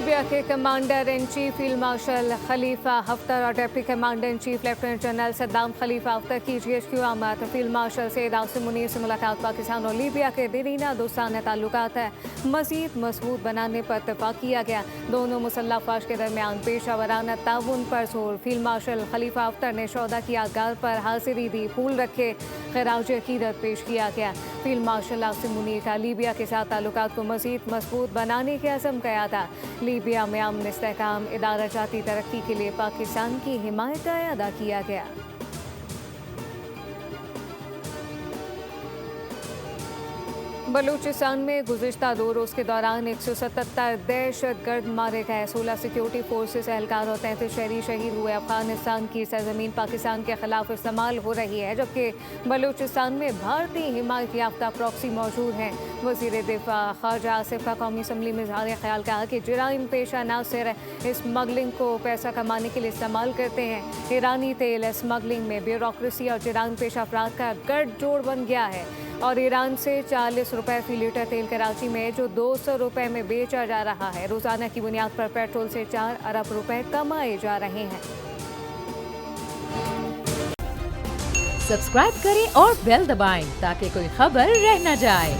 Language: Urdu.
لیبیا کے commander in chief field marshal Khalifa Haftar اور deputy commander in chief lieutenant general Saddam Khalifa Haftar کی GHQ آمد۔ فیلڈ مارشل سید عاصم منیر سے ملاقات پاکستان اور لیبیا کے دیرینہ دوستانہ تعلقات مزید مضبوط بنانے پر اتفاق کیا گیا۔ دونوں مسلح افواج کے درمیان پیشہ ورانہ تعاون پر زور۔ فیلڈ مارشل خلیفہ حفتر نے شہداء کی یادگار پر حاضری دی، پھول رکھے، خراج عقیدت پیش کیا گیا۔ فیلڈ مارشل عاصم منیر کا لیبیا کے ساتھ تعلقات کو مزید مضبوط بنانے کے عزم کیا تھا۔ لیبیا میں امن، استحکام، ادارہ جاتی ترقی کے لیے پاکستان کی حمایت کا اعادہ کیا گیا۔ بلوچستان میں گزشتہ 2 روز کے دوران 177 دہشت گرد مارے گئے، 16 سیکیورٹی فورسز اہلکار اور 33 شہری شہید ہوئے۔ افغانستان کی سرزمین پاکستان کے خلاف استعمال ہو رہی ہے، جبکہ بلوچستان میں بھارتی حمایت یافتہ پراکسی موجود ہیں۔ وزیر دفاع خارجہ آصف کا قومی اسمبلی میں اظہار خیال کہا کہ جرائم پیشہ نہ صرف اسمگلنگ کو پیسہ کمانے کے لیے استعمال کرتے ہیں، ایرانی تیل اسمگلنگ میں بیوروکریسی اور جرائم پیشہ افراد کا گٹھ جوڑ بن گیا ہے، اور ایران سے 40 روپے فی لیٹر تیل کراچی میں جو 200 روپے میں بیچا جا رہا ہے، روزانہ کی بنیاد پر پیٹرول سے 4 ارب روپے کمائے جا رہے ہیں۔ سبسکرائب کریں اور بیل دبائیں تاکہ کوئی خبر رہ نہ جائے۔